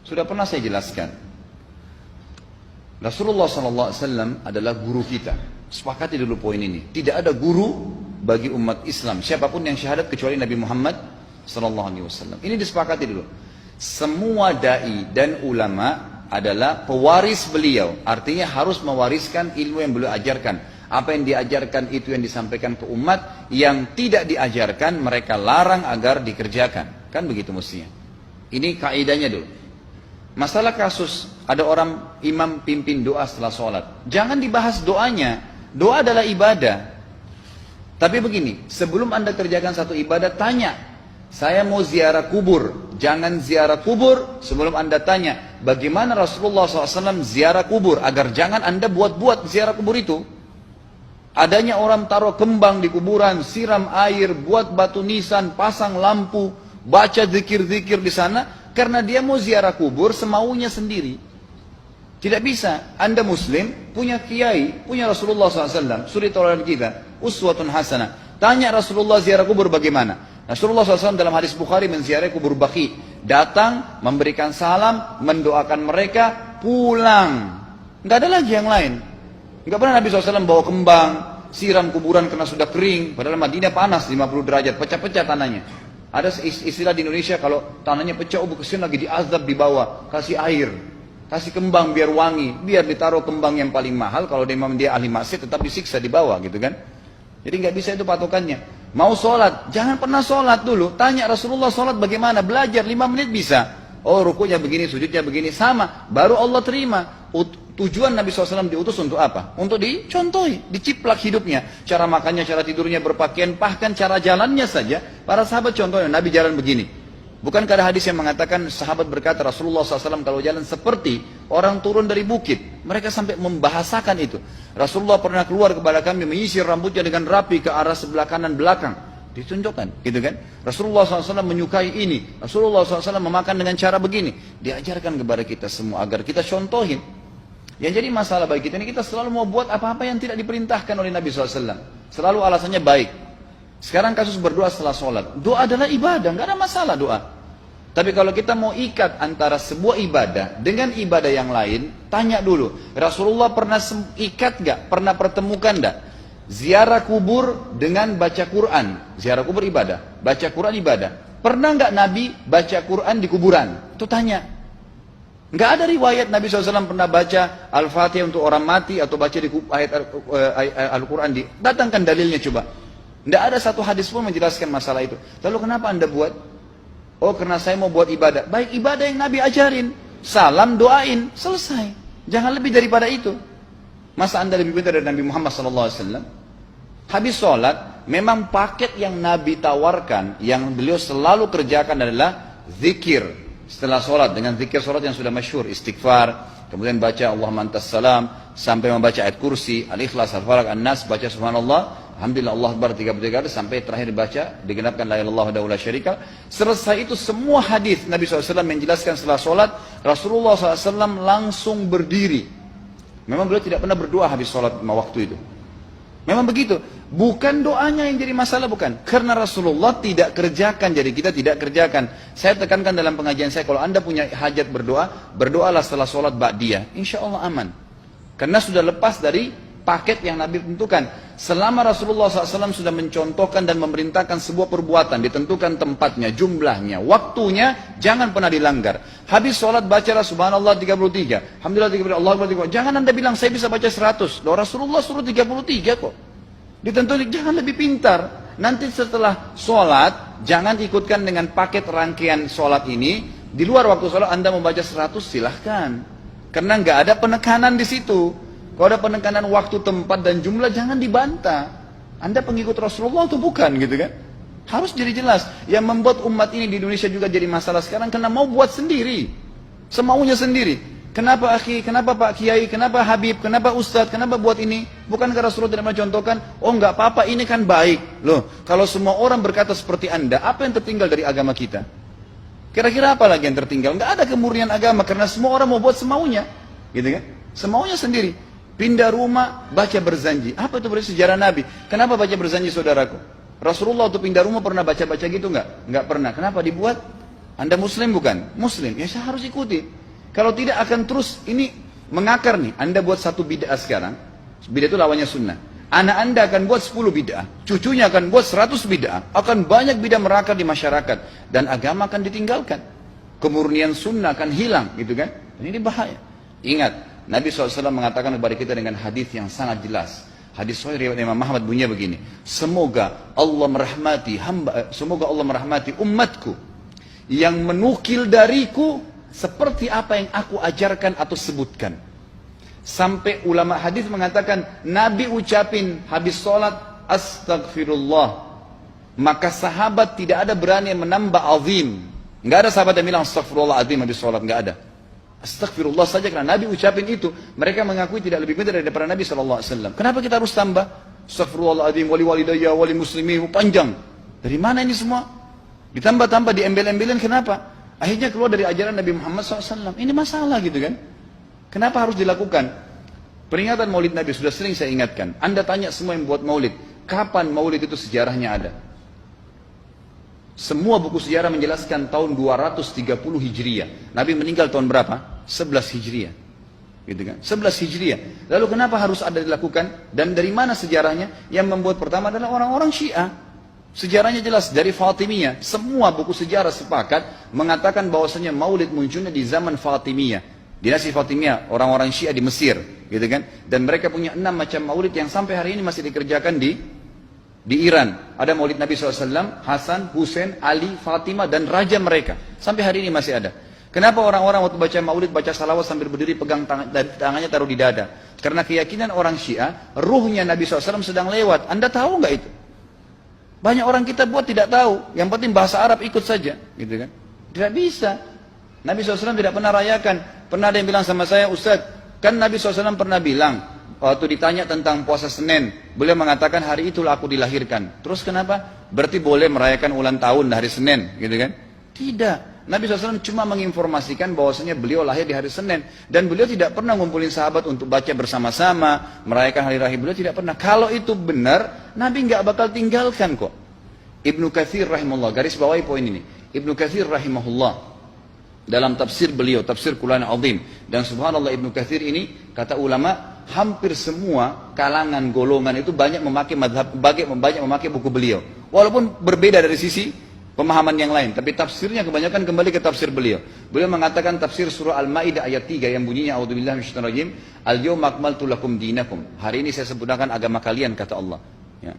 Sudah pernah saya jelaskan. Rasulullah SAW adalah guru kita. Sepakati dulu poin ini. Tidak ada guru bagi umat Islam siapapun yang syahadat kecuali Nabi Muhammad SAW. Ini disepakati dulu. Semua dai dan ulama adalah pewaris beliau. Artinya harus mewariskan ilmu yang beliau ajarkan. Apa yang diajarkan itu yang disampaikan ke umat. Yang tidak diajarkan mereka larang agar dikerjakan. Kan begitu mestinya. Ini kaidahnya dulu. Masalah kasus ada orang imam pimpin doa setelah sholat. Jangan dibahas doanya. Doa adalah ibadah. Tapi begini, sebelum anda kerjakan satu ibadah, tanya. Saya mau ziarah kubur. Jangan ziarah kubur sebelum anda tanya. Bagaimana Rasulullah SAW ziarah kubur. Agar jangan anda buat-buat ziarah kubur itu. Adanya orang taruh kembang di kuburan, siram air, buat batu nisan, pasang lampu, baca zikir-zikir di sana. Karena dia mau ziarah kubur semaunya sendiri. Tidak bisa. Anda muslim, punya kiai, punya Rasulullah SAW. Suri toladan kita. Uswatun hasanah. Tanya Rasulullah ziarah kubur bagaimana? Rasulullah SAW dalam hadis Bukhari menziarahi kubur Baqi. Datang, memberikan salam, mendoakan mereka, pulang. Nggak ada lagi yang lain. Nggak pernah Nabi SAW bawa kembang, siram kuburan karena sudah kering. Padahal Madinah panas 50 derajat, pecah-pecah tanahnya. Ada istilah di Indonesia kalau tanahnya pecah, kesini lagi diazab di bawah, kasih air, kasih kembang biar wangi, biar ditaruh kembang yang paling mahal. Kalau dia ahli maksiat tetap disiksa di bawah gitu kan. Jadi nggak bisa itu patokannya. Mau sholat, jangan pernah sholat dulu. Tanya Rasulullah sholat bagaimana, belajar 5 menit bisa. Oh rukunya begini, sujudnya begini, sama. Baru Allah terima. Tujuan Nabi SAW diutus untuk apa? Untuk dicontohi, diciplak hidupnya. Cara makannya, cara tidurnya, berpakaian, bahkan cara jalannya saja. Para sahabat contohnya, Nabi jalan begini. Bukankah ada hadis yang mengatakan sahabat berkata Rasulullah SAW kalau jalan seperti orang turun dari bukit. Mereka sampai membahasakan itu. Rasulullah pernah keluar kepada kami menyisir rambutnya dengan rapi ke arah sebelah kanan belakang. Ditunjukkan, gitu kan? Rasulullah SAW menyukai ini. Rasulullah SAW memakan dengan cara begini. Diajarkan kepada kita semua agar kita contohin. Yang jadi masalah bagi kita ini, kita selalu mau buat apa-apa yang tidak diperintahkan oleh Nabi SAW. Selalu alasannya baik. Sekarang kasus berdoa setelah sholat. Doa adalah ibadah, nggak ada masalah doa. Tapi kalau kita mau ikat antara sebuah ibadah dengan ibadah yang lain, tanya dulu. Rasulullah pernah ikat nggak? Pernah pertemukan nggak? Ziarah kubur dengan baca Quran. Ziarah kubur ibadah. Baca Quran ibadah. Pernah nggak Nabi baca Quran di kuburan? Itu tanya. Nggak ada riwayat Nabi SAW pernah baca Al-Fatihah untuk orang mati atau baca di ayat Al-Quran. Datangkan dalilnya coba. Nggak ada satu hadis pun menjelaskan masalah itu. Lalu kenapa anda buat? Oh karena saya mau buat ibadah. Baik ibadah yang Nabi ajarin. Salam doain. Selesai. Jangan lebih daripada itu. Masa anda lebih pintar dari Nabi Muhammad SAW? Habis sholat, memang paket yang Nabi tawarkan, yang beliau selalu kerjakan adalah zikir. Setelah sholat, dengan zikir sholat yang sudah masyhur, istighfar, kemudian baca Allahumma antas salam, sampai membaca ayat kursi, al-ikhlas, al-falaq, an-nas, baca subhanallah, alhamdulillah, Allah akbar 33 kali, sampai terakhir baca, digenapkan la ilaha illallah wahdahu la syarika. Selesai itu semua hadis Nabi SAW menjelaskan setelah sholat, Rasulullah SAW langsung berdiri. Memang beliau tidak pernah berdoa habis sholat 5 waktu itu. Memang begitu. Bukan doanya yang jadi masalah, bukan. Karena Rasulullah tidak kerjakan, jadi kita tidak kerjakan. Saya tekankan dalam pengajian saya, kalau anda punya hajat berdoa, berdoalah setelah sholat ba'diyah. Insya Allah aman. Karena sudah lepas dari paket yang Nabi tentukan. Selama Rasulullah SAW sudah mencontohkan dan memerintahkan sebuah perbuatan, ditentukan tempatnya, jumlahnya, waktunya, jangan pernah dilanggar. Habis sholat bacalah subhanallah 33, alhamdulillah 33, Allah akbar 33. Jangan anda bilang saya bisa baca 100. Loh, Rasulullah suruh 33 kok. Ditentukan, jangan lebih pintar. Nanti setelah sholat, jangan ikutkan dengan paket rangkaian sholat ini. Di luar waktu sholat anda membaca 100, silahkan. Karena nggak ada penekanan di situ. Kalau ada penekanan waktu, tempat, dan jumlah, jangan dibantah. Anda pengikut Rasulullah atau bukan gitu kan? Harus jadi jelas. Yang membuat umat ini di Indonesia juga jadi masalah sekarang karena mau buat sendiri. Semaunya sendiri. Kenapa akhi, kenapa Pak Kiai, kenapa Habib, kenapa Ustadz, kenapa buat ini? Bukankah Rasulullah tidak mencontohkan? Oh enggak apa-apa, ini kan baik. Loh, kalau semua orang berkata seperti anda, apa yang tertinggal dari agama kita? Kira-kira apa lagi yang tertinggal? Enggak ada kemurnian agama karena semua orang mau buat semaunya. Gitu kan? Semaunya sendiri. Pindah rumah, baca berzanji. Apa itu berarti sejarah Nabi? Kenapa baca berzanji saudaraku? Rasulullah untuk pindah rumah pernah baca-baca gitu enggak? Enggak pernah. Kenapa dibuat? Anda muslim bukan? Muslim, ya saya harus ikuti. Kalau tidak akan terus ini mengakar nih. Anda buat satu bid'ah sekarang, bid'ah itu lawannya sunnah. Anak Anda akan buat 10 bid'ah, cucunya akan buat 100 bid'ah, akan banyak bid'ah merakar di masyarakat, dan agama akan ditinggalkan. Kemurnian sunnah akan hilang, gitu kan? Dan ini bahaya. Ingat, Nabi SAW mengatakan kepada kita dengan hadis yang sangat jelas. Hadis sahih riwayat Imam Ahmad bunyinya begini. Semoga Allah merahmati umatku yang menukil dariku seperti apa yang aku ajarkan atau sebutkan. Sampai ulama hadis mengatakan Nabi ucapin habis sholat astagfirullah, maka sahabat tidak ada berani yang menambah azim. Nggak ada sahabat yang bilang astagfirullah azim habis sholat, nggak ada. Astagfirullah saja karena Nabi ucapin itu. Mereka mengakui tidak lebih pintar daripada Nabi SAW. Kenapa kita harus tambah? Astagfirullahaladzim, wali walidayya, wali muslimin, panjang. Dari mana ini semua? Ditambah-tambah, diembel-embelin, kenapa? Akhirnya keluar dari ajaran Nabi Muhammad SAW. Ini masalah gitu kan? Kenapa harus dilakukan? Peringatan maulid Nabi sudah sering saya ingatkan. Anda tanya semua yang buat maulid, kapan maulid itu sejarahnya ada? Semua buku sejarah menjelaskan tahun 230 Hijriah. Nabi meninggal tahun berapa? 11 Hijriah. Gitu kan? 11 Hijriah. Lalu kenapa harus ada dilakukan? Dan dari mana sejarahnya? Yang membuat pertama adalah orang-orang Syiah. Sejarahnya jelas dari Fatimiyah. Semua buku sejarah sepakat mengatakan bahwasanya maulid munculnya di zaman Fatimiyah. Dinasti Fatimiyah, orang-orang Syiah di Mesir, gitu kan? Dan mereka punya 6 macam maulid yang sampai hari ini masih dikerjakan di Iran. Ada maulid Nabi SAW, Hasan, Husain, Ali, Fatimah, dan raja mereka. Sampai hari ini masih ada. Kenapa orang-orang waktu baca maulid, baca salawat sambil berdiri pegang tangannya taruh di dada? Karena keyakinan orang Syiah, ruhnya Nabi SAW sedang lewat. Anda tahu nggak itu? Banyak orang kita buat tidak tahu. Yang penting bahasa Arab ikut saja, gitu kan? Tidak bisa. Nabi SAW tidak pernah rayakan. Pernah ada yang bilang sama saya, Ustaz, kan Nabi SAW pernah bilang, waktu ditanya tentang puasa Senin, beliau mengatakan hari itulah aku dilahirkan. Terus kenapa? Berarti boleh merayakan ulang tahun hari Senin, gitu kan? Tidak. Nabi SAW cuma menginformasikan bahwasanya beliau lahir di hari Senin. Dan beliau tidak pernah ngumpulin sahabat untuk baca bersama-sama, merayakan hari raya. Beliau tidak pernah. Kalau itu benar, Nabi nggak bakal tinggalkan kok. Ibnu Katsir rahimahullah, garis bawahi poin ini. Ibnu Katsir rahimahullah, dalam tafsir beliau, tafsir Quran Azim. Dan subhanallah Ibnu Katsir ini, kata ulama, hampir semua kalangan golongan itu banyak memakai banyak memakai buku beliau. Walaupun berbeda dari sisi pemahaman yang lain, tapi tafsirnya kebanyakan kembali ke tafsir beliau. Beliau mengatakan tafsir surah Al-Maidah ayat 3 yang bunyinya a'udzubillahi minasyaitonir rajim, al-yawma akmaltu lakum dinakum. Hari ini saya sempurnakan agama kalian, kata Allah. Ya.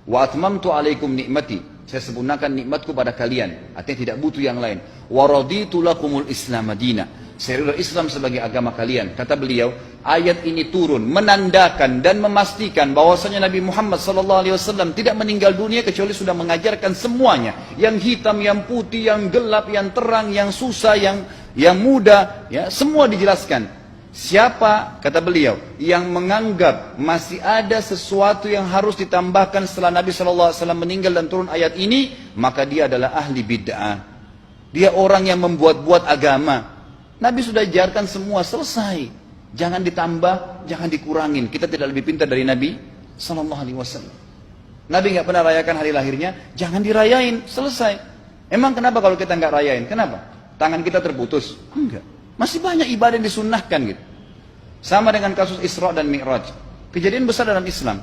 Wa atmamtu alaikum nikmati. Saya sempurnakan nikmatku pada kalian. Artinya tidak butuh yang lain. Wa raditu lakumul Islam madina. Saya ridha Islam sebagai agama kalian. Kata beliau, ayat ini turun menandakan dan memastikan bahwasanya Nabi Muhammad SAW tidak meninggal dunia kecuali sudah mengajarkan semuanya. Yang hitam, yang putih, yang gelap, yang terang, yang susah, yang muda, ya, semua dijelaskan. Siapa, kata beliau, yang menganggap masih ada sesuatu yang harus ditambahkan setelah Nabi SAW meninggal dan turun ayat ini, maka dia adalah ahli bid'ah. Dia orang yang membuat-buat agama. Nabi sudah ajarkan semua, selesai. Jangan ditambah, jangan dikurangin. Kita tidak lebih pintar dari Nabi SAW. Nabi nggak pernah rayakan hari lahirnya, jangan dirayain, selesai. Emang kenapa kalau kita nggak rayain? Kenapa? Tangan kita terputus? Enggak. Masih banyak ibadah yang disunnahkan gitu. Sama dengan kasus Isra dan Mi'raj. Kejadian besar dalam Islam.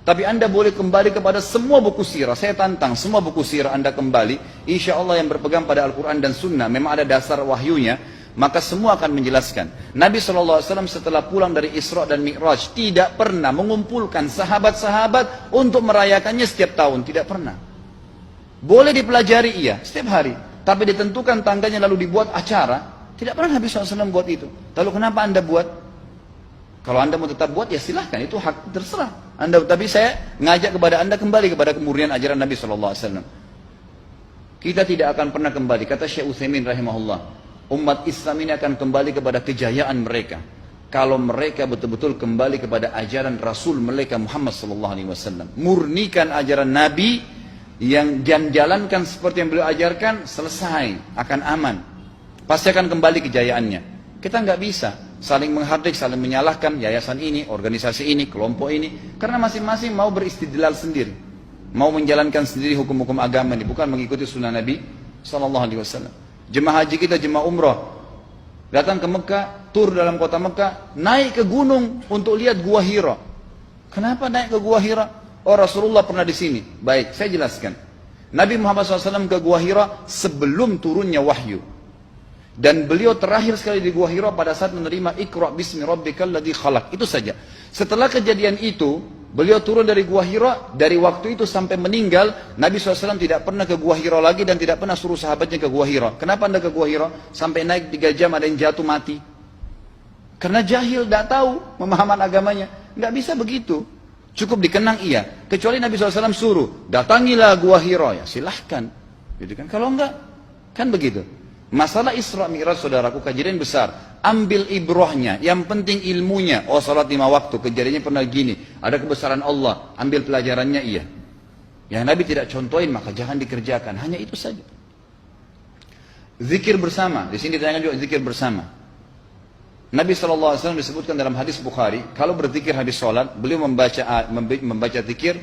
Tapi Anda boleh kembali kepada semua buku sirah. Saya tantang semua buku sirah Anda kembali. Insya Allah yang berpegang pada Al-Quran dan Sunnah, memang ada dasar wahyunya, maka semua akan menjelaskan. Nabi SAW setelah pulang dari Isra dan Mi'raj tidak pernah mengumpulkan sahabat-sahabat untuk merayakannya setiap tahun. Tidak pernah. Boleh dipelajari iya, setiap hari. Tapi ditentukan tanggalnya lalu dibuat acara. Tidak pernah Nabi SAW buat itu. Lalu kenapa Anda buat? Kalau Anda mau tetap buat, ya silahkan. Itu hak terserah Anda. Tapi saya ngajak kepada Anda kembali kepada kemurnian ajaran Nabi SAW. Kita tidak akan pernah kembali. Kata Syekh Utsaimin rahimahullah, umat Islam ini akan kembali kepada kejayaan mereka kalau mereka betul-betul kembali kepada ajaran Rasul mereka Muhammad SAW. Murnikan ajaran Nabi yang jalankan seperti yang beliau ajarkan, selesai, akan aman. Pasti akan kembali kejayaannya. Kita nggak bisa saling menghardik, saling menyalahkan yayasan ini, organisasi ini, kelompok ini, karena masing-masing mau beristidlal sendiri, mau menjalankan sendiri hukum-hukum agama ini, bukan mengikuti sunnah Nabi SAW. Jemaah haji kita, jemaah umrah, datang ke Mekah, tur dalam kota Mekah, naik ke gunung untuk lihat Gua Hira. Kenapa naik ke Gua Hira? Oh, Rasulullah pernah di sini. Baik, saya jelaskan. Nabi Muhammad SAW ke Gua Hira sebelum turunnya wahyu. Dan beliau terakhir sekali di Gua Hira pada saat menerima Iqra bismi rabbikal ladzi khalaq. Itu saja. Setelah kejadian itu, beliau turun dari Gua Hira. Dari waktu itu sampai meninggal, Nabi SAW tidak pernah ke Gua Hira lagi dan tidak pernah suruh sahabatnya ke Gua Hira. Kenapa anda ke Gua Hira? Sampai naik 3 jam ada yang jatuh mati. Karena jahil, tidak tahu pemahaman agamanya. Nggak bisa begitu. Cukup dikenang iya. Kecuali Nabi SAW suruh, datangilah Gua Hira. Ya silahkan. Gitu kan? Kalau enggak, kan begitu. Masalah Isra Mi'raj, saudaraku, kejadian besar. Ambil ibrahnya, yang penting ilmunya. Oh, salat 5 waktu, kejadiannya pernah gini. Ada kebesaran Allah, ambil pelajarannya iya. Yang Nabi tidak contohin, maka jangan dikerjakan. Hanya itu saja. Zikir bersama, di sini ditanyakan juga zikir bersama. Nabi SAW disebutkan dalam hadis Bukhari, kalau berzikir habis sholat, beliau membaca zikir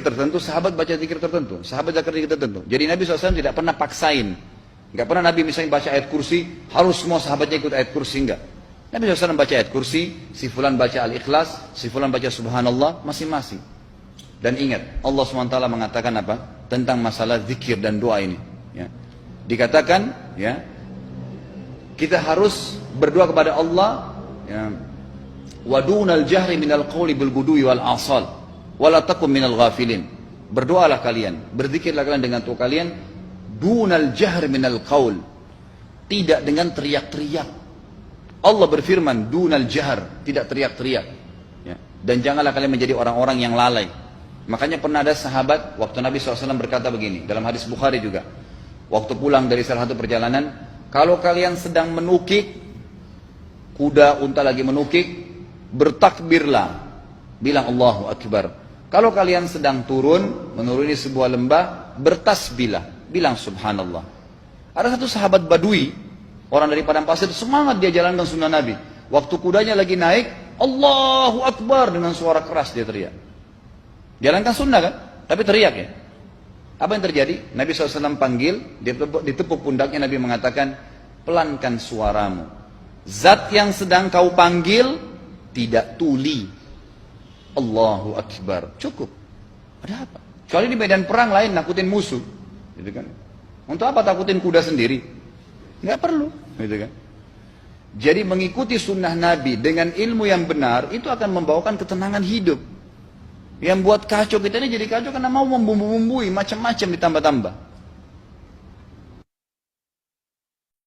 tertentu, sahabat baca zikir tertentu, sahabat baca zikir tertentu. Jadi Nabi SAW tidak pernah paksain. Enggak pernah Nabi misalnya baca ayat kursi, harus semua sahabatnya ikut ayat kursi, enggak. Nabi SAW baca ayat kursi, si fulan baca al-ikhlas, si fulan baca subhanallah, masing-masing. Dan ingat, Allah SWT mengatakan apa? Tentang masalah zikir dan doa ini. Ya. Dikatakan, ya, kita harus berdoa kepada Allah, ya, wadunal jahri minal qawli bil gudui wal asal, wala takum minal ghafilin. Berdoalah kalian, berzikirlah kalian dengan doa kalian, dunal jahr minal qaul, tidak dengan teriak-teriak. Allah berfirman dunal jahr, tidak teriak-teriak, ya. Dan janganlah kalian menjadi orang-orang yang lalai. Makanya pernah ada sahabat, waktu Nabi SAW berkata begini, dalam hadis Bukhari juga, waktu pulang dari salah satu perjalanan, kalau kalian sedang menukik, kuda unta lagi menukik, bertakbirlah, bilang Allahu Akbar. Kalau kalian sedang turun, menuruni sebuah lembah, bertasbihlah, bilang subhanallah. Ada satu sahabat badui, orang dari padang pasir, semangat dia jalankan sunnah Nabi. Waktu kudanya lagi naik, Allahu Akbar, dengan suara keras dia teriak. Jalankan sunnah kan? Tapi teriak ya. Apa yang terjadi? Nabi SAW panggil, ditepuk pundaknya, Nabi mengatakan, pelankan suaramu. Zat yang sedang kau panggil tidak tuli. Allahu Akbar. Cukup. Ada apa? Kecuali di medan perang lain nakutin musuh. Gitu kan? Untuk apa takutin kuda sendiri? Nggak perlu. Gitu kan? Jadi mengikuti sunnah Nabi dengan ilmu yang benar itu akan membawakan ketenangan hidup. Yang buat kacau kita ini jadi kacau karena mau membumbu-bumbui macam-macam ditambah-tambah.